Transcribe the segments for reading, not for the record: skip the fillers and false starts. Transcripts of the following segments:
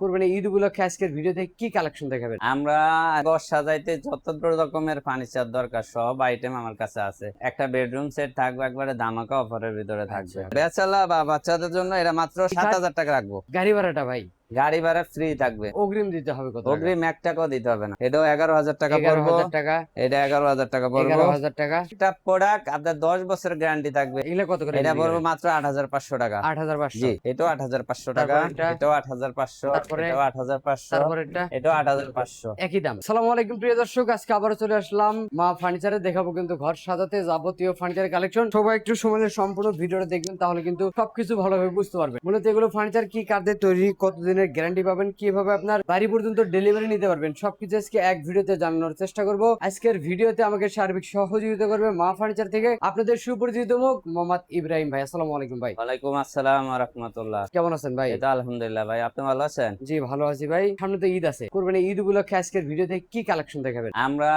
কুরবানি ঈদ উপলক্ষে আজকের ভিডিওতে কি কালেকশন দেখাবেন? আমরা ঘর সাজাইতে যত রকমের ফার্নিচার দরকার সব আইটেম আমার কাছে আছে। একটা বেডরুম সেট থাকবে একবারে ধামাকা অফারের ভিতরে থাকবে। আচ্ছা। বেচালা বা বাচ্চাদের জন্য এটা মাত্র 7,000 টাকা রাখবো। গাড়ি ভাড়াটা ভাই গাড়ি ভাড়া ফ্রি থাকবে। অগ্রিম দিতে হবে কত টাকা? অগ্রিম 1 টাকাও দিতে হবে না। এটাও 11,000 টাকা পড়বো। 11,000 টাকা। এটা 11,000 টাকা পড়বো। 11,000 টাকা। একটা প্রোডাক্ট আপনার 10 বছরের গ্যারান্টি থাকবে। এগুলা কত করে এটা বিক্রি পড়বো করেন? মাত্র 8,500 টাকা। 8,500। জি, এটাও 8,500 টাকা। তারপর এটা? এটাও 8,500। তারপরে? এটাও 8,500। তারপর এটা? এটাও 8,500। একই দাম। আসসালামু আলাইকুম প্রিয় দর্শক, আজকে আবারও চলে আসলাম মা ফার্নিচারে। দেখাবো কিন্তু ঘর সাজাতে যাবতীয় ফার্নিচার কালেকশন। সবাই একটু সময় নিয়ে সম্পূর্ণ ভিডিওটা দেখবেন, তাহলে কিন্তু সবকিছু ভালোভাবে বুঝতে পারবেন। মূলত এগুলো ফার্নিচার কি কাঠের তৈরি, কতদিনের গ্যারান্টি পাবেন, কিভাবে আপনার বাড়ি পর্যন্ত ডেলিভারি নিতে পারবেন, সবকিছু আজকে এক ভিডিওতে জানানোর চেষ্টা করব। আজকের ভিডিওতে আমাকে সার্বিক সহযোগিতা করবে মা ফার্নিচার থেকে আপনাদের সুপরিচিত মুখ মোহাম্মদ ইব্রাহিম ভাই। আসসালামু আলাইকুম ভাই। ওয়ালাইকুম আসসালাম ওয়া রাহমাতুল্লাহ। কেমন আছেন ভাই? এই তো আলহামদুলিল্লাহ ভাই, আপনি ভালো আছেন? জি ভালো আছি ভাই। সামনে তো ঈদ আছে, কুরবানি ঈদ উপলক্ষে আজকের ভিডিওতে কি কালেকশন দেখাবেন? আমরা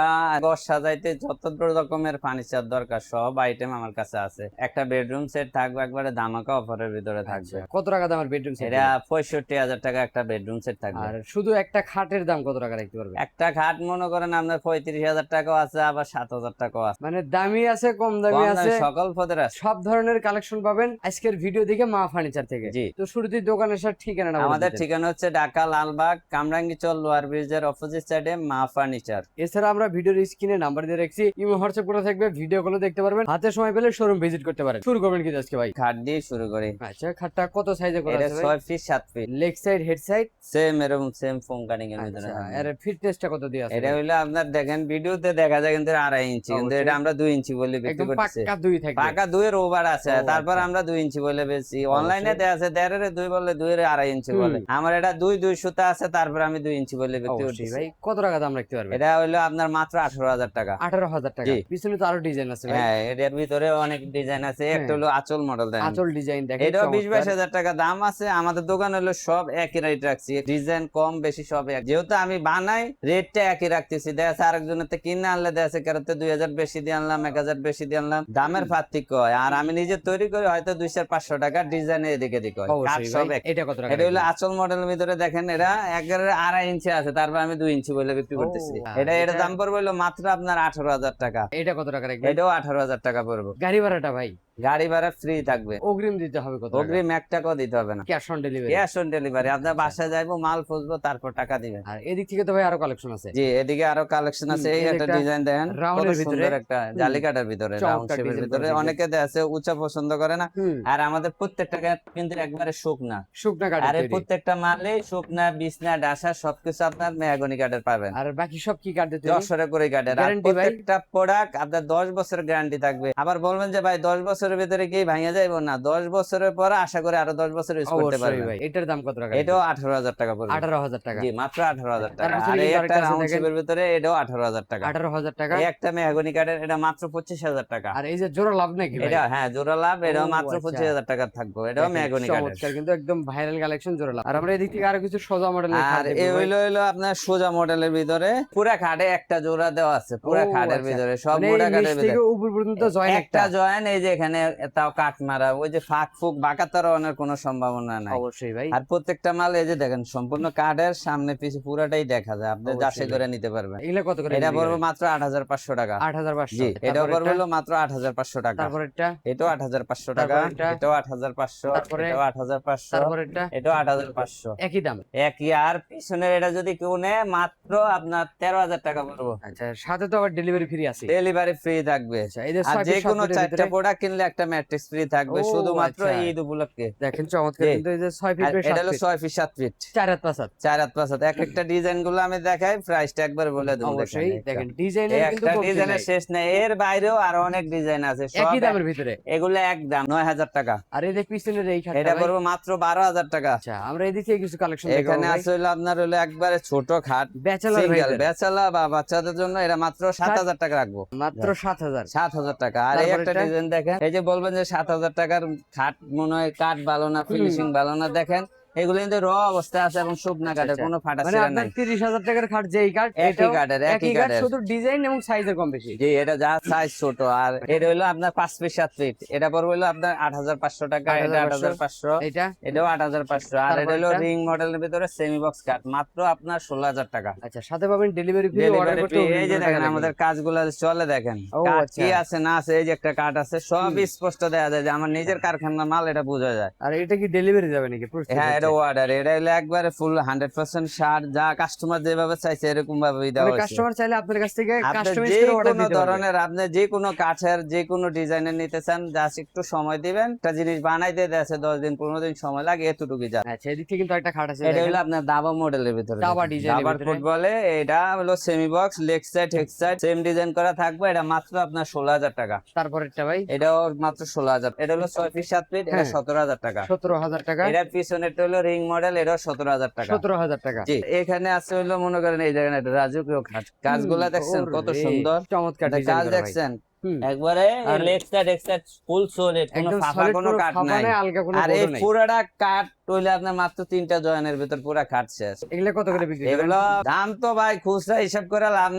ঘর সাজাইতে যত রকমের ফার্নিচার দরকার সব আইটেম আমার কাছে আছে। একটা বেডরুম সেট থাকবে একবারে ধামাকা অফারের ভিতরে থাকবে। কত টাকা দামের বেডরুম সেট? এটা 65,000 টাকা একটা বেডরুম সেট থাকবে। আর শুধু একটা খাটের দাম কত টাকা রাখতে পারবেন? একটা খাট মনে করেন আপনার 35,000 টাকাও আছে, আবার 7,000 টাকাও আছে। মানে দামি আছে, কম দামি কম আছে, দামে সকল পদের আছে। সব ধরনের কালেকশন পাবেন আজকের ভিডিও দেখে মা ফার্নিচার থেকে। জি। তো শুরুতেই দোকানের সাথে ঠিকানাটা বলে আমাদের দিতেন। ঠিকানা হচ্ছে ঢাকা লালবাগ কামরাঙ্গীরচর লোয়ার ব্রিজের অপোজিট সাইডে মা ফার্নিচার। এছাড়া আমরা ভিডিওর স্ক্রিনে নাম্বার দিয়ে রাখছি, ইমো হোয়াটসঅ্যাপ করে থাকবে, ভিডিও কলে দেখতে পারবেন, হাতে সময় পেলে শোরুম ভিজিট করতে পারেন। শুরু করবেন কি আজকে ভাই? খাট দিয়ে শুরু করি। আচ্ছা, খাটটা কত সাইজে করা এটা আছে ভাই? 6 feet 7 feet. Leg side, head side? Same এরকম সেম ফোম কাটিং এর ভিতরে আচ্ছা, থাকবে। এর ফিটনেসটা কত দিয়ে আছে? এটা হইলো আপনার দেখেন ভিডিওতে দেখা যায় কিন্তু 2.5 ইঞ্চি, কিন্তু অবশ্যই। এটা আমরা 2 ইঞ্চি বলে বিক্রি একদম করতেছি। পাক্কা দুই থাকবে। পাকা 2 এর ওভার আছে, ও, তারপর আচ্ছা। আমরা 2 ইঞ্চি বলে বেশি। অবশ্যই। অনলাইনে দেয়া আছে 1.5 এর 2 বলে 2 এর 2.5 ইঞ্চি বলে। আমার এটা 2 সুতা আছে, তারপর আমি 2 ইঞ্চি বলে বিক্রি অবশ্যই করতেছি। ভাই। কত টাকা দাম রাখতে পারবেন? এটা হইলো আপনার মাত্র 18,000 টাকা। 18,000 টাকা। জি। পিছনে তো আরো ডিজাইন আছে ভাই। হ্যাঁ, এটার ভিতরে অনেক ডিজাইন আছে। হ্যাঁ। একটা হলো আঁচল মডেল দেন। আঁচল ডিজাইন দেখেন, এটাও চমৎকার। 20-22 হাজার টাকা দাম আছে। আমাদের দোকান হলো সব একই রেট রাখছি, ডিজাইন কম বেশি সব এক। যেহেতু আমি বানাই রেটটা একই রাখতেছি। দেখা যাচ্ছে আরেকজনের থেকে কিনে আনলে দেখা যাচ্ছে কারোতে 2,000 বেশি দিয়ে আনলাম, 1,000 বেশি দিয়ে আনলাম, দামের পার্থক্য হয়। আর আমি নিজে তৈরি করি হয়তো 200-500 টাকা, ডিজাইন এদিকে এদিকে হয়, কাঠ অবশ্যই সব ভাই। এক। এটা কত টাকা এটা হলো রাখবেন? আঁচল মডেলের ভিতরে দেখেন, এটা একেবারে 2.5 ইঞ্চি আছে, তারপর আমি 2 ইঞ্চি বলে বিক্রি ও, করতেছি। এটা এটা দাম পড়বে হলো মাত্র আপনার 18,000 টাকা। এটা কত টাকা রাখবেন? এটাও 18,000 টাকা পড়বে। গাড়ি ভাড়াটা ভাই গাড়ি ভাড়া ফ্রি থাকবে। অগ্রিম দিতে হবে কত টাকা? অগ্রিম 1 টাকাও দিতে হবে না। Cash on delivery? Cash on delivery. আপনার বাসায় যাইবো, মাল খুঁজবো, তারপর টাকা দিবেন। আর এদিক থেকে তো ভাই আরো কালেকশন আছে। জি, এদিকে আরো কালেকশন আছে। এই এই যে একটা একটা ডিজাইন দেখেন, কত রাউন্ডের ভিতরে। সুন্দর একটা জালিকাটার ভিতরে, রাউন্ড চমৎকার শেপের ডিজাইন ভিতরে। করা থাকবে। অনেকে আছে উঁচা পছন্দ করে না। হুম। আর আমাদের প্রত্যেকটা কাঠ কিন্তু একবারে শুকনা। শুকনা আর কাঠের এই তৈরি। প্রত্যেকটা মালে শুকনা, বিছনা, ডাসা সবকিছু আপনার মেহগনি কাঠের পাবেন। আর বাকি সব কি কাঠ দিয়ে তৈরি? যশোরে করে কাঠের। আর গ্যারান্টি ভাই? প্রত্যেকটা প্রোডাক্ট আপনার 10 বছরের গ্যারান্টি থাকবে। আবার বলবেন যে ভাই 10 বছরের ভিতরে কি ভাঙা যাইবো না? 10 বছরের পরে আশা করি আরো 10 বছর ইউজ করতে অবশ্যই পারবেন। ভাই। এটার দাম কত টাকা? এটাও 18,000 টাকা পড়বে। 18,000 টাকা। জি, মাত্র 18,000 তার টাকা। পিছনে আর এই কিন্তু একটা আরেকটা আছে রাউন্ড দেখেন। শেপের ভিতরে, এটাও 18,000 টাকা। 18,000 টাকা। এই একটা মেহগনি কাঠের, এটা মাত্র 25,000 টাকা। আর এই যে জোড়া লাভ নাকি ভাই? এটা হ্যাঁ জোড়া লাভ, এটাও ও, মাত্র আচ্ছা। 25,000 টাকা থাকবো। এটাও দেখেন, মেহগনি কাঠের। চমৎকার, কিন্তু একদম ভাইরাল কালেকশন জোড়া লাভ। আর আমরা এদিক থেকে আরো কিছু সোজা মডেলের খাট আর দেখবো এই ভাই। হইলো আপনার সোজা মডেলের ভিতরে পুরা খাটে একটা জোড়া দেওয়া আছে। পুরা ও, খাটের আচ্ছা। ভিতরে সব মানে মোটা এই কাঠের নিচ ভিতরে থেকে উপর পর্যন্ত জয়েন একটা জয়েন। এই যে এখানে তাও কাঠ মারা, ওই যে ফাঁক ফুক বাঁকা তারানোর কোনো সম্ভাবনা নাই। অবশ্যই ভাই। আর প্রত্যেকটা মাল এই যে দেখেন সম্পূর্ণ কাঠের, সামনে পিছে পুরাটাই দেখা যায়, আপনি অবশ্যই যাচাই ভাই। করে নিতে পারবেন। এগুলা কত করে এটা বিক্রি পড়বে করেন? মাত্র 8,500 টাকা। 8,500। জি, এটা তারপর পড়বে এটা? হলো মাত্র 8,500 টাকা। তারপর এটা? এটাও 8,500 টাকা। তারপর এটা? এটাও 8,500। তারপরে? এটাও 8,500। তারপর এটা? এটাও 8,500। একই দাম? একই। আর পিছনের এটা যদি কেউ নেয় মাত্র আপনার 13,000 টাকা পড়বো। আচ্ছা, সাথে তো আবার ডেলিভারি ফ্রি আছে। ডেলিভারি ফ্রি থাকবে। আচ্ছা, এই যে আর 6 যে পিস 7 কোনো ফুটের 4টা ভিতরে। প্রোডাক্ট কিনলে একটা ম্যাট্রিক্স ফ্রি থাকবে, ও, শুধুমাত্র আচ্ছা। ঈদ উপলক্ষে। দেখেন চমৎকার, জি। কিন্তু এই যে 6 ফিট আর বাই 7 এটা হলো ফিট। 6 feet 7 fit. 4 হাত 5 হাত। 4 হাত 5 হাত। এক একটা ডিজাইন গুলো আমি দেখাই, প্রাইসটা একবার বলে দেবো। অবশ্যই দেখেন, এই ডিজাইনের কিন্তু একটা কমতি ডিজাইনের নাই। শেষ নেই, এর বাইরেও আরো অনেক ডিজাইন আছে, সব একই দামের ভিতরে। এগুলো একদম 9,000 টাকা। আর এই যে পিছনের এই খাটটা এটা ভাই? পড়বে মাত্র 12,000 টাকা। আচ্ছা, আমরা এদিক থেকে কিছু কালেকশন দেখাবো এখানে ভাই। আছে হলো আপনার হলো একবারে ছোট খাট, ব্যাচেলর সিঙ্গেল ভাইদের। বেচালা বা বাচ্চাদের জন্য এটা মাত্র 7,000 টাকা রাখবো। মাত্র 7,000। 7,000 টাকা। আর এই তারপর একটা এটা? ডিজাইন দেখেন, এই যে বলবেন যে 7,000 টাকার খাট মনে হয় কাঠ ভালো না, ফিনিশিং ভালো না, দেখেন এগুলো কিন্তু র অবস্থায় আছে এবং শুকনা কাঠের আচ্ছা। কোনো ফাটা মানে ছিঁড়া আপনার নাই। 30,000 টাকার খাট যেই কাঠ একই এটাও কাঠের, একই একই কাঠ, কাঠের। শুধু ডিজাইন এবং সাইজের কম বেশি। জি, এটা যা সাইজ ছোট, আর এটা হলো আপনার 5 ফিট 7 ফিট, এটা পড়বে হলো আপনার 8,500 টাকা, এটা 8,500 8,500, এটা এটাও 8,500, আর এটা হলো তারপরেরটা? রিং মডেলের ভিতরে সেমি বক্স কাট, মাত্র আপনার 16,000 টাকা। আচ্ছা, সাথে পাবেন ডেলিভারি ফ্রি, অর্ডার ডেলিভারি করতে ফ্রি। এই যে 19 টাকা দেখেন লাগবে। আমাদের কাজগুলো চলে, দেখেন ও কাঠ আচ্ছা। কি আছে না আছে, এই যে একটা কাঠ আছে, সব স্পষ্ট দেখা যায় যে আমার নিজের কারখানার মাল, এটা বোঝা যায়। আর এটা কি ডেলিভারি যাবে নাকি প্রস্তুত হ্যাঁ, এটা হচ্ছে? অর্ডার, এটা হলো একবারে ফুল 100% সার, যা কাস্টমার যেভাবে চাইছে এরকম ভাবেই দেওয়া মানে হয়েছে। কাস্টমার চাইলে আপনার কাছ থেকে আপনি কাস্টমাইজ যে করে অর্ডার কোনো দিতে পারবে। ধরনের, আপনি যে কোনো কাঠের যে কোনো ডিজাইনের নিতে চান, জাস্ট একটু সময় দিবেন, একটা জিনিস বানাইতে দেশে 10 দিন 15 দিন সময় লাগে, এতটুকুই যা। আচ্ছা, এদিক থেকে কিন্তু একটা খাট আছে এটা দেখেন, হলো আপনার দাবা মডেলের ভিতরে, দাবা ডিজাইনের দাবার ভিতরে। ফুটবলে, এটা হলো semi box, leg side head side same design করা থাকবে, এটা মাত্র আপনার 16,000 টাকা। তারপরেরটা ভাই এটাও মাত্র 16,000। এটা হলো 6 ফিট 7 ফিট, এটা হ্যাঁ। 17,000 টাকা। 17,000 টাকা। এটার পিছনেরটা হলো রিং মডেল, এটাও 17,000 টাকা। 17,000 টাকা। জি, এখানে আছে হলো মনে করেন এই জায়গায় একটা রাজকীয় কাজ, কাজগুলা দেখছেন কত ওরে, সুন্দর, চমৎকার এটা ডিজাইন কাজ করা ভাই। দেখছেন হুম। একবারে আর লেগ সাইড এক্স সাইড ফুল সলিড, কোনো একদম ফাঁপা সলিড, কোনো কোনো কাট ফাঁপা নাই। নাই, আলগা কোনো আর এই বোর্ডও নাই। পুরাটা কাট হইলে আপনার মাত্র 3টা জয়েনের ভিতর পুরা কাট শেষ। এগুলা কত করে বিক্রি করেন? এগুলো দাম তো ভাই খুচরা হিসাব করে লাভ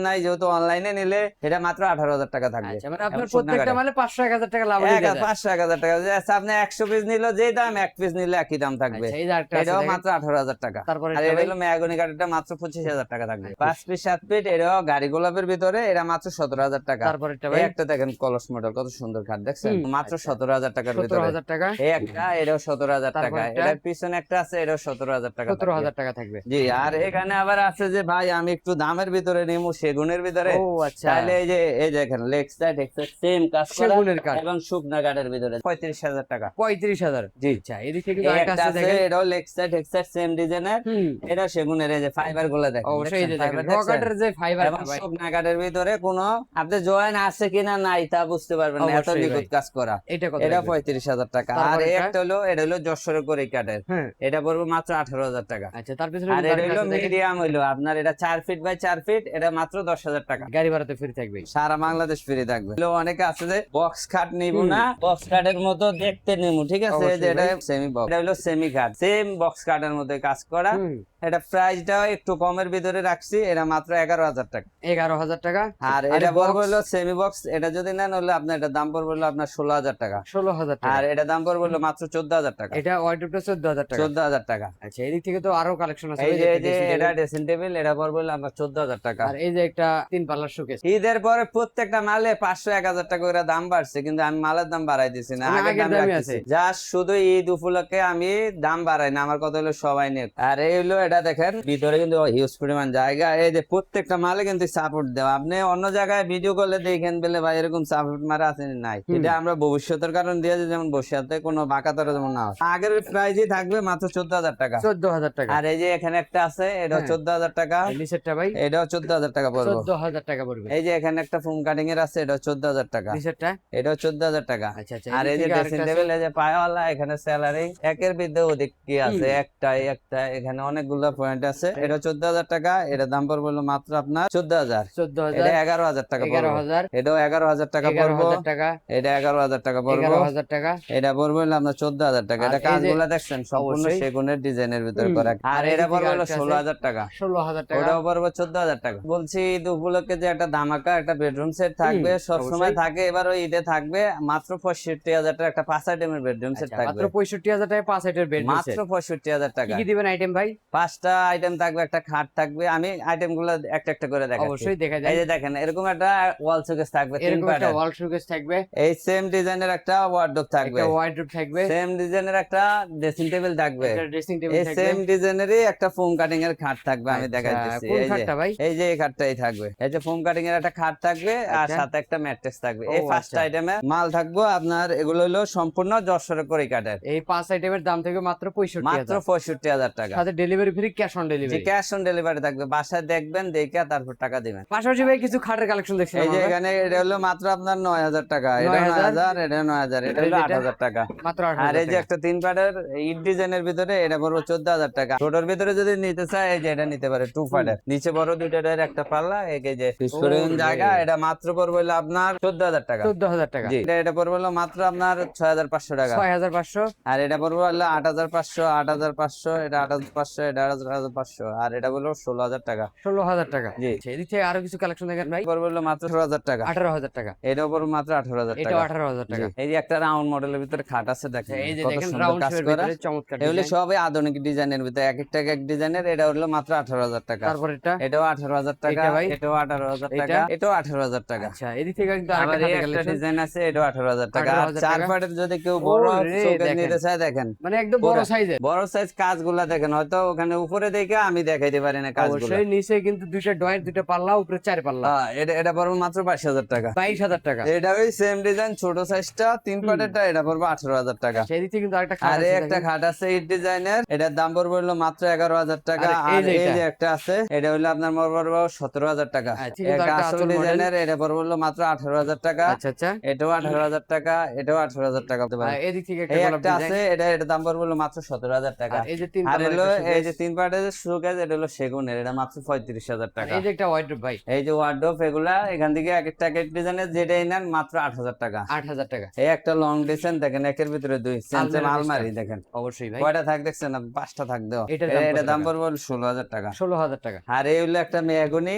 নাই, যেহেতু অনলাইনে নিলে এটা মাত্র 18,000 টাকা থাকবে। আচ্ছা, মানে আপনার এবং শুকনা প্রত্যেকটা কাঠে। মালে 500-1000 টাকা লাভ হয়ে যায়। 500 1,000 টাকা, আচ্ছা আপনি 100 পিস নিলো যে দাম, 1 পিস নিলে একই দাম থাকবে। আচ্ছা, এই যে আরেকটা আছে এটাও দেখেন। মাত্র 18,000 টাকা। তারপরে আর এটা এটা ভাই? হলো মেহগনি কাঠেরটা মাত্র 25,000 টাকা থাকবে। 5 পিস 7 পিস, এটাও গাড়ি গোলাপের ভিতরে, এটা মাত্র 17,000 টাকা। তারপরেরটা এই ভাই? একটা দেখেন কলস মডেল, কত সুন্দর কাঠ দেখছেন, হুম, মাত্র আচ্ছা। 17,000 টাকার ভিতরে। 17,000 টাকা। এই একটা, এটাও 17,000 টাকা। তারপরেরটা? এটার পিছনে একটা আছে, এটাও 17,000 টাকা থাকবে। 17,000 টাকা থাকবে। জি, আর এখানে আবার আছে যে ভাই আমি একটু দামের ভিতরে নিমু, সেগুনের ভিতরে, ও আচ্ছা। তাহলে এই যে এই দেখেন leg side x side same কাজ করা সেগুনের কাঠ। এবং শুকনা কাঠের ভিতরে 35,000 টাকা। 35,000। জি। আচ্ছা, এদিক থেকে কিন্তু এই আরেকটা একটা আছে আছে, দেখেন। এটাও leg side head side same ডিজাইনের, হুম। এটা সেগুনের, এই যে ফাইবার গুলো দেখেন, অবশ্যই এই যে দেখেন ফাইবার রকাটের যে ফাইবার এবং ভাই, শুকনা কাঠের ভিতরে কোনো আপনি জয়েন আছে কিনা নাই তা বুঝতে পারবেন না, এত অবশ্যই নিখুঁত ভাই। কাজ করা। এটা কত এটা লাগবে? 35,000 টাকা। আর তারপরে এই এটা? একটা হলো, এটা হলো যশোরের করে কাঠের, হ্যাঁ। এটা পড়বে মাত্র 18,000 টাকা। আচ্ছা, তার পিছনে আর কিন্তু এটা আরেকটা হলো আছে দেখেন। মিডিয়াম, হইলো আপনার এটা 4 ফিট বাই 4 ফিট, এটা মাত্র 10,000 টাকা। গাড়ি ভাড়াতে ফ্রি থাকবে। সারা বাংলাদেশ ফ্রি থাকবে। হলো অনেকে আছে যে বক্স খাট নিব হুম। না, বক্স খাটের মতো দেখতে নিব, ঠিক আছে, এই যে অবশ্যই এটা ভাই। সেমি বক্স, এটা হলো সেমি খাট, সেম বক্স খাটের মধ্যে কাজ করা। হুম। এটা প্রাইসটাও একটু কমের ভিতরে রাখছি, এটা মাত্র 11,000 টাকা। 11,000 টাকা। আর এটা পড়বে হলো সেমি বক্স, এটা যদি নেন হলে আপনার এটা দাম পড়বে হলো আপনার 16,000 টাকা। 16,000 টাকা। আর এটা দাম পড়বে হলো মাত্র 14,000 টাকা। এটা ওয়ার্ডরোবটা 14,000 টাকা। 14,000 টাকা। আচ্ছা, এদিক থেকে তো আরো কালেকশন আছে এই ভাই, যে দেখতে এই যে dressing এটা table। ড্রেসিং টেবিল, এটা পড়বে হলো আপনার 14,000 টাকা। আর এই যে একটা 3 পাল্লার শোকেস। ঈদের পরে প্রত্যেকটা মালে 500 1,000 টাকা করে দাম বাড়ছে, কিন্তু আমি মালের দাম বাড়াই দিছি না, মানে আগের আগের দামই দামই রাখতেছি। আছে। জাস্ট শুধু ঈদ উপলক্ষে আমি দাম বাড়াই না, আমার কথা হলো সবাই নিয়ে। আর এই হলো এটা দেখেন ভিতরে কিন্তু হিউজ পরিমাণ জায়গা, এই যে প্রত্যেকটা মালে কিন্তু সাপোর্ট দেওয়া, আপনি অন্য জায়গায় ভিডিও করলে দেখেন বলে ভাই এরকম সাপোর্ট মারা আছে নাই, এটা আমরা ভবিষ্যতের কারণ দিয়েছি, যেমন ভবিষ্যতে কোনো বাঁকাতরে যেমন না হয়। আগের প্রাইসই থাকবে মাত্র 14,000 টাকা। 14,000 টাকা। আর এই যে এখানে একটা আছে, এটাও হ্যাঁ। 14,000 টাকা। এই নিচেরটা ভাই? এটাও 14,000 টাকা পড়বে। 14,000 টাকা পড়বে। এই যে এখানে একটা ফোম কাটিং এর আছে, এটাও 14,000 টাকা। নিচেরটা? এটাও 14,000 টাকা। আচ্ছা, আচ্ছা, আর এদিক এই যে থেকে ড্রেসিং আরেকটা আছে। টেবিল, এই যে পায়াওয়ালা, এখানে স্যালারি একের বিরুদ্ধে ওদিক কি আছে, একটা এখানে অনেকগুলো পয়েন্ট আছে। এটা 14,000 টাকা, এটা দাম পড়বে হলো মাত্র আপনার 14,000। 14,000। এটা 11,000 টাকা পড়বে। 11,000। এটাও 11,000 টাকা পড়বে। 11,000 টাকা। এটা 11,000 টাকা পড়বে। 11,000 টাকা। এটা পড়বে হলো আপনার 14,000 টাকা। আর এটা এই যে কাজগুলো দেখছেন সম্পূর্ণ অবশ্যই। সেগুনের ডিজাইনের ভিতরে হুম। করা। আর আর এই এটা দিকে পড়বে হলো আরেকটা আছে। 16,000 টাকা। 16,000 টাকা। ওটাও পড়বে 14,000 টাকা। বলছি ঈদ উপলক্ষে যে একটা ধামাকা একটা বেডরুম সেট থাকবে, সব সময় অবশ্যই। থাকে, এবার ওই ঈদে থাকবে মাত্র 65,000 টাকা, একটা 5 আইটেমের বেডরুম সেট আচ্ছা, থাকবে। মাত্র 65,000 টাকায় 5 সেটের বেড মাত্র 65,000 কি টাকা। কি দিবেন আইটেম ভাই? 5টা আইটেম থাকবে, একটা খাট থাকবে, আমি আইটেম গুলো একটা একটা করে দেখাচ্ছি। অবশ্যই দেখা এই যায়। যে দেখেন এরকম একটা ওয়াল শোকেস থাকবে, 3 এরকম একটা পার্টের। ওয়াল শোকেস থাকবে, এই সেম ডিজাইনের একটা ওয়ার্ডরোব থাকবে, একটা ওয়ার্ডরোব থাকবে, সেম ডিজাইনের একটা ড্রেসিং টেবিল থাকবে, একটা ড্রেসিং টেবিল এই থাকবে। সেম ডিজাইনেরই একটা ফোম কাটিং এর খাট থাকবে, আমি আচ্ছা, দেখাইতেছি। কোন এই যে খাটটা ভাই? এই যে এই খাটটাই থাকবে, এই যে ফোম কাটিং এর একটা খাট থাকবে, আর আচ্ছা। সাথে একটা ম্যাট্রেস থাকবে। ও এই 5টা আচ্ছা। আইটেমে মাল থাকবে আপনার, এগুলো হলো সম্পূর্ণ যশোরের করে কাঠের। এই 5 আইটেমের দাম থেকে মাত্র মাত্র 65,000। 65,000 টাকা। সাথে ডেলিভারি ফ্রি, ক্যাশ অন যে ডেলিভারি। ক্যাশ অন ডেলিভারি থাকবে, বাসায় দেখবেন দেখে তারপর টাকা দিবেন। পাশাপাশি ভাই কিছু খাটের কালেকশন দেখছিলাম এই যে আমরা। এখানে এটা হলো মাত্র আপনার 9,000 টাকা, এটা 9,000, 9,000, এটা 9,000, এটা আর এই হলো যেটা? 8,000 টাকা। মাত্র আর 8,000 এই যে টাকা। একটা 3 পার্টের ইট ডিজাইনের ভিতরে এটা পড়বো 14,000 টাকা। ছোটর ভিতরে যদি নিতে চায় এই যে এটা নিতে পারে 2 ফাটের, নিচে বড় দুইটা টায়ার একটা পাল্লা, এই যে স্টোরেজ জায়গা, এটা মাত্র পড়বে হলো আপনার 14,000 টাকা। 14,000 টাকা। জি, এটা পড়বে হলো মাত্র আপনার 6,500 টাকা। 6,500। আর এটা পড়বে হলো 8,500, 8,500, এটা 8,500, এটা 8,500, আর এটা বললো 16,000 টাকা। 16,000 টাকা। জি। আচ্ছা, এদিক থেকে আরো কিছু কালেকশন দেখেন ভাই। পড়বে হলো মাত্র 18,000 টাকা। 18,000 টাকা। এটাও পড়বে মাত্র 18,000 এটাও টাকা। 18,000 টাকা। জি। এই যে একটা রাউন্ড মডেলের ভিতরে খাট আছে দেখেন, এই যে কত দেখেন সুন্দর রাউন্ড কাজ শেপের করা। ভিতরে চমৎকার এগুলি ডিজাইন। সবই আধুনিক ডিজাইনের ভিতরে, এক একটা এক এক ডিজাইনের। এটা হলো মাত্র 18,000 টাকা। তারপর এটা এটাও 18,000 টাকা, এটা ভাই? এটাও 18,000 এটা? টাকা, এটাও 18,000 টাকা। আচ্ছা, এদিক থেকে কিন্তু আবার আরেকটা এই খাটে একটা কালেকশন। ডিজাইন আছে, এটাও 18,000 টাকা। আর 18,000 চার টাকা। ফাটের যদি কেউ বড় ওরে, শোকেস দেখেন। নিতে চায় দেখেন, মানে একদম বড় পুরা সাইজের। বড় সাইজ কাজগুলা দেখেন, হয়তো ওখানে উপরে দেখে আমি দেখাইতে পারি না কাজগুলো। অবশ্যই নিচে কিন্তু দুইটা ডয়ের, দুইটা পাল্লা, উপরে 4 পাল্লা। এটা এটা পড়বে মাত্র 22,000 টাকা। 22,000 টাকা। এটা ওই সেম ডিজাইন, ছোট সাইজটা 3 পাটেরটা, এটা পড়বে 18,000 টাকা। আচ্ছা, এদিক থেকে কিন্তু আরেকটা খাট আর আছে একটা দেখেন। খাট আছে এই ডিজাইনের, এটার দাম পড়বে হলো মাত্র 11,000 টাকা। আর এই আর যে এই এটা? যে একটা আছে, এটা হলো আপনার পড়বে 17,000 টাকা। আচ্ছা, কিন্তু একটা আরেকটা আসল আঁচল ডিজাইনের, এটা পড়বে হলো মাত্র 18,000 টাকা। আচ্ছা আচ্ছা। এটাও 18,000 টাকা, এটাও 18,000 টাকা হতে আর পারে। এদিক থেকে একটা এই গোলাপ একটা ডিজাইন। আছে, এটার দাম পড়বে হলো মাত্র 17,000 টাকা। আর এই যে 3 আর পাল্লার হলো একটা এই শোকেস। যে 3 পাটের শোকেস, এটা হলো সেগুনের, এটা মাত্র 35,000 আর টাকা। এই যে একটা ওয়াইড্রপ ভাই। এই যে ওয়ার্ডরোব, এগুলা এখান থেকে এক একটা এক এক ডিজাইনের যেটাই নেন মাত্র 8,000 টাকা। 8,000 টাকা। এই একটা লং ডিজাইন দেখেন, একের ভিতরে দুই সেম সেম আলমারি আলমারি পিসটা। দেখেন, অবশ্যই ভাই। কয়টা থাক দেখছেন না, 5টা থাক দেওয়া। এটার দাম কত এটার দাম টাকা? পড়বে হলো 16,000 টাকা। 16,000 টাকা। আর এই হলো একটা মেয়াগুনি,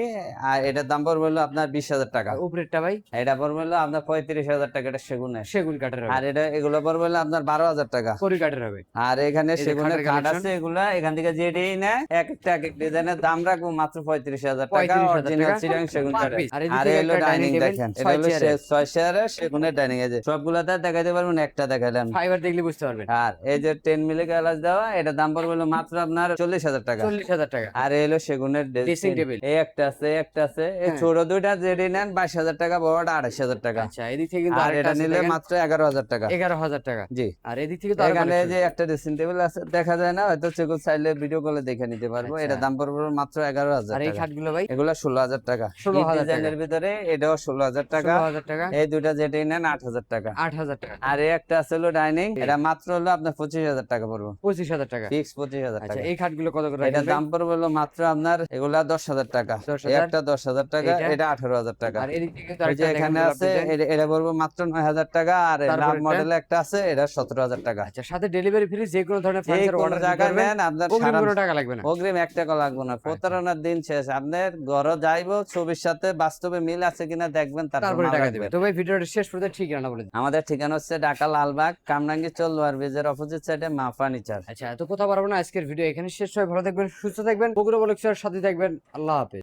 আর এটার দাম পড়বে হলো আপনার 20,000 টাকা। আর উপরেরটা ভাই? এটা পড়বে হলো আপনার 35,000 টাকা, এটা সেগুনের। সেগুন কাঠের আর হবে। এটা এগুলো পড়বে হলো আপনার 12,000 টাকা। কড়ি কাঠের হবে। আর এখানে এই যে সেগুনের খাটের কাঠ collection। আছে, এগুলা এখান থেকে যেটাই নেয় এক একটা এক এক ডিজাইনের দাম রাখবো মাত্র 35,000 টাকা। 35,000 অরিজিনাল টাকা। চিটাং সেগুন Per কাঠের। piece। আর এদিকে আর এই হলো একটা ডাইনিং dining table, দেখেন, এটা 6 হলো চেয়ারের। 6 চেয়ারের সেগুনের ডাইনিং, এই যে সবগুলাতে দেখাইতে পারবেন, একটা দেখাইলাম। ফাইবার দেখলে বুঝতে পারবেন। আর এই যে 10 মিলি গ্লাস দেওয়া, এটা দাম পড়বে হলো মাত্র আপনার 40,000 টাকা। 40,000 টাকা। আর এই হলো সেগুনের ড্রেসিং টেবিল। এই একটা আছে, এই একটা আছে। এই হ্যাঁ। ছোট দুইটা যেটি নেন 22,000 টাকা, বড়টা 28,000 টাকা। আচ্ছা, এদিক থেকে কিন্তু আর আরেকটা এটা আছে নিলে দেখেন, মাত্র 11,000 টাকা। 11,000 টাকা। জি। আর এদিক থেকে তো আরো এখানে collection। যে একটা ড্রেসিং টেবিল আছে, দেখা যায় না, হয়তো চেকুল চাইলে ভিডিও কলে দেখে নিতে পারবো। আচ্ছা। এটা দাম পড়বে মাত্র 11,000 আর এই টাকা। খাটগুলো ভাই? এগুলা 16,000 টাকা। 16,000 টাকা। ডিজাইনের ভিতরে এটাও 16,000 টাকা। 16,000 টাকা। এই দুইটা যেটাই নেন 8,000 টাকা। 8,000 টাকা। আর এই একটা আছে হলো ডাইনিং, এটা মাত্র হলো আপনার 25,000 টাকা পড়বে। 25,000 টাকা। ফিক্স 25,000 আচ্ছা, টাকা। এই খাটগুলো কত করে এটার রাখবেন দাম পড়বে হলো মাত্র আপনার, এগুলা 10,000 টাকা। 10,000 এই একটা 10,000 টাকা, এইটা? এটা 18,000 টাকা। আর এদিক থেকে তো এই যে আরেকটা দেখেন এখানে গোলাপ আছে, ডিজাইন। এটা পড়বে মাত্র 9,000 টাকা। আর তারপর লাভ এটা? মডেল একটা আছে, এটা 17,000 টাকা। আচ্ছা, সাথে ডেলিভারি ফ্রি, যে কোনো ধরনের যে ফার্নিচার কোনো অর্ডার দিতে জায়গায় পারবেন। নেন, আপনার অগ্রিম সারা কোনো টাকা লাগবে না। অগ্রিম 1 টাকা লাগবে না। প্রতারণার দিন শেষ। আপনার ঘরে যাইবো, ছবির সাথে বাস্তবে মিল আছে কিনা দেখবেন, তারপর তারপরে মাল টাকা রাখবেন। দিবে। তো ভাই, ভিডিওটা শেষ পর্যন্ত ঠিকানা বলে দিন। আমাদের ঠিকানা হচ্ছে ঢাকা লালবাগ, কামরাঙ্গি চল, লোয়ার ব্রিজের অপোজিট সাইডে মা ফার্নিচার। আচ্ছা, তো কথা পারবো না, আজকের ভিডিও এখানে শেষ হয়। ভালো থাকবেন, সুস্থ থাকবেন, বগুড়া বলক সাথে থাকবেন। আল্লাহ হাফেজ।